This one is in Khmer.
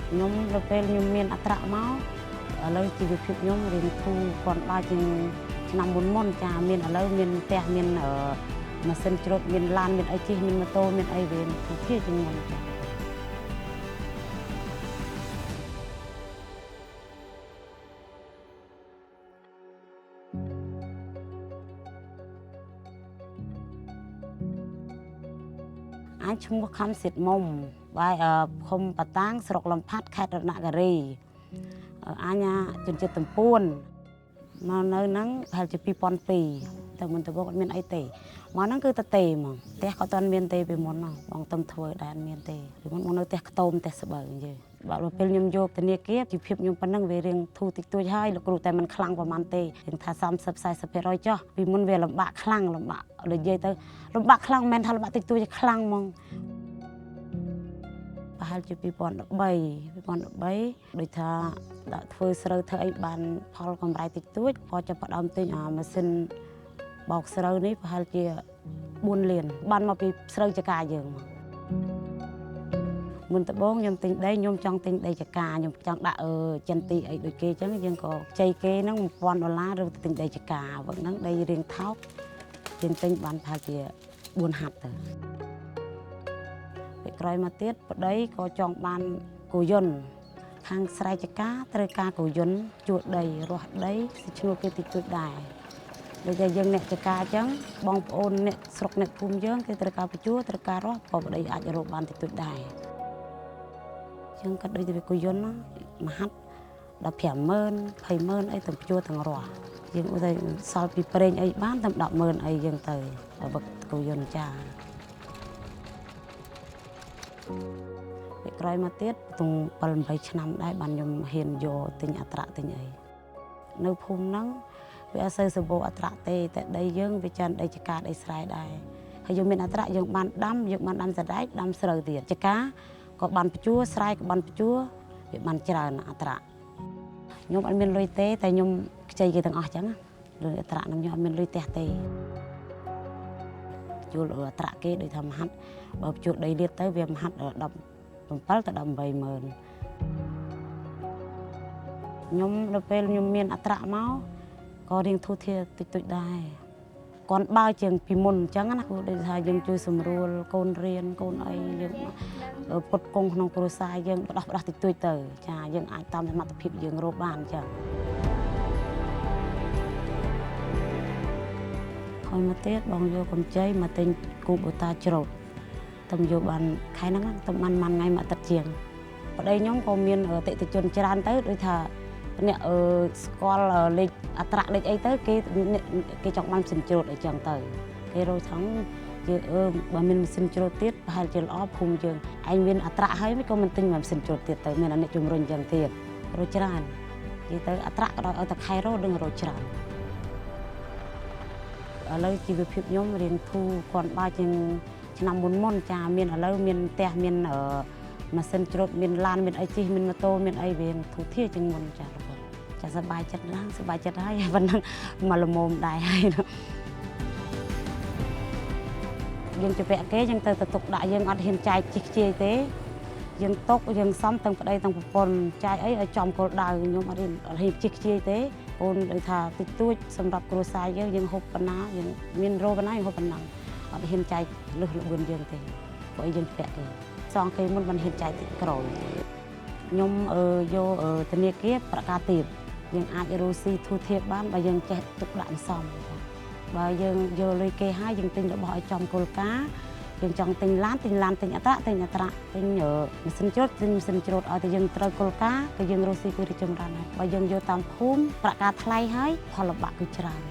ខ្ញុំទៅពេលខ្ញុំមានអត្រៈមកឥឡូវជីវភាពខ្ញុំរៀងធូរគាត់បើជាងឆ្នាំមុនចាមានឥឡូវមានផ្ទះមានម៉ាស៊ីនច្រូតមានឡានមានអីជិះមានម៉ូតូមានអីវាធូរធារជាងមុនចាអាចឈ្មោះខំសិតមុំបាយឃុំបតាំងស្រុកលំផាត់ខេត្តរតនគិរីអញជនជាតិតំពួនមកនៅហ្នឹងប្រហែលជា2002តែមុនទៅមកអត់មានអីទេមកហ្នឹងគឺទៅទេហ្មងផ្ទះក៏អត់មានទេពីមុនហ្នឹងបងទៅធ្វើដែរអត់មានទេពីមុនមកនៅផ្ទះខ្ទមផ្ទះស្បូវនិយាយបើពេលខ្ញុំយកធនាគារជីវភាពខ្ញុំប៉ុណ្ណឹងវារៀងធូរតិចតួចហើយលោកគ្រូតែមិនខ្លាំងប្រហែលទេរៀងថា30-40% ចុះពីមុនវាលំបាកខ្លាំងលំបាកនិយាយទៅលំបាកខ្លាំងមិនមែនថាលំបាកតិចតួចខ្លាំងហ្មងប្រហែលជា2013ដូចថាដាក់ធ្វើស្រូវធ្វើអីបានផលកម្រៃតិចតួចក៏ចាប់ផ្ដើមទិញម៉ាស៊ីនបោកស្រូវនេះប្រហែលជា4លានបានមកពីស្រូវចកាយើងមកមុនដំបូងខ្ញុំទិញដីខ្ញុំចង់ទិញដីចកាខ្ញុំចង់ដាក់ចិនទីអីដូចគេអញ្ចឹងយើងក៏ខ្ចីគេហ្នឹង$1000ឬទិញដីចកាវឹកហ្នឹងដីរៀងថោកយើងទិញបានប្រហែលជា4ហាត់ទៅពេលក្រោយមកទៀតប្តីក៏ចង់បានគោយន្តខាងស្រែចកាត្រូវការគោយន្តជួលដីរាស់ដីឈ្នួលគេតិចតួចដែរដូចតែយើងអ្នកចកាអញ្ចឹងបងប្អូនអ្នកស្រុកអ្នកភូមិយើងគេត្រូវការបញ្ជួត្រូវការរាស់ក៏ប្តីអាចរកបានតិចតួចដែរអញ្ចឹងក៏ដូចតែគោយន្តមហាត់150000 200000អីទៅបញ្ជួទាំងរាស់យើងឧទាហរណ៍សល់ពីប្រេងអីបានតែ100000អីយើងទៅវឹកគោយន្តចាពេលក្រោយមកទៀតទង7-8ឆ្នាំដែរបានខ្ញុំហ៊ានយកទិញអត្រៈទិញអីនៅភូមិហ្នឹងវាអត់សូវសម្បូរអត្រៈទេតែដីយើងវាច្រើនដីចកាដីស្រែដែរហើយយើងមានអត្រៈយើងបានដាំសណ្ដែកដាំស្រូវទៀតចកាក៏បានបញ្ជួស្រែក៏បានបញ្ជួវាបានច្រើនអត្រៈខ្ញុំអត់មានលុយទេតែខ្ញុំខ្ចីគេទាំងអស់អញ្ចឹងលើអត្រៈខ្ញុំអត់មានលុយផ្ទះទេជួលអត្រៈគេដូចថាមហាត់បើជួលដីលាតទៅវាមហាត់17ទៅ180000ខ្ញុំដល់ពេលខ្ញុំមានអត្រៈមកក៏រៀងធូរធារតិចតួចដែរគាត់បើជាងពីមុនអញ្ចឹងណាគូដូចថាយើងជួយសម្រួលកូនរៀនកូនអីយើងពុតគង់ក្នុងគ្រួសារយើងបដោះតិចតួចទៅចាយើងអាចតាមសមត្ថភាពយើងរកបានអញ្ចឹងហើយមកទៀតបងយកកម្ចីមកទិញគូបូតាច្រូតខ្ញុំយកបានខែហ្នឹងខ្ញុំបានថ្ងៃមួយអាទិត្យជាងប្តីខ្ញុំក៏មានអតិថិជនច្រើនទៅដូចថាអ្នកស្គាល់លេខអត្រៈលេខអីទៅគេចង់បានម៉ាស៊ីនច្រូតអីចឹងទៅគេរកថងជាបើមានម៉ាស៊ីនច្រូតទៀតប្រហែលជាល្អភូមិយើងឯងមានអត្រៈហើយក៏មិនទិញម៉ាស៊ីនច្រូតទៀតទៅមានអ្នកជំរុញចឹងទៀតរកច្រើននិយាយទៅអត្រៈក៏ឲ្យតែខែរកដឹងរកច្រើនឥឡូវជីវភាពខ្ញុំរៀងធូរគាត់បើជាងឆ្នាំមុនចាមានឥឡូវមានផ្ទះមានម៉ាស៊ីនច្រូតមានឡានមានអីជិះមានម៉ូតូមានអីវាធូរធារជាងមុនចាសប្បាយចិត្តណាស់សប្បាយចិត្តហើយប៉ុណ្ណឹងមកល្មមដែរហើយយើងជពាក់គេយើងទៅទុកដាក់យើងអត់ហ៊ានចាយជិះខ្ជាយទេយើងទុកយើងសំទាំងប្តីទាំងប្រពន្ធចាយអីឲ្យចំគោលដៅខ្ញុំអត់ហ៊ានជិះខ្ជាយទេអូនដូចថាតិចតួចសម្រាប់គ្រួសារយើងហូបប៉ុណ្ណាយើងមានរោប៉ុណ្ណាយើងហូបប៉ុណ្ណឹងអត់ហ៊ានចាយលឹះល្បឿនយើងទេព្រោះយើងពាក់គេសងគេមុនមិនហ៊ានចាយតិចក្រោយខ្ញុំយកធនាគារប្រកាសទៀតយើងអាចរស់ស៊ីធូរធារបានបើយើងចេះទុកដាក់សំបើយើងយកលុយគេហើយយើងទិញរបស់ឲ្យចំគោលការណ៍យើងចង់ទិញឡានទិញអត្រៈទិញម៉ាស៊ីនច្រូតទិញម៉ាស៊ីនច្រូតឲ្យតែយើងត្រូវគោលការណ៍ក៏យើងរស់ស៊ីគឺរីកចម្រើនហើយបើយើងយកតាមភូមិប្រកាសថ្លៃហើយផលលំបាកគឺច្រើន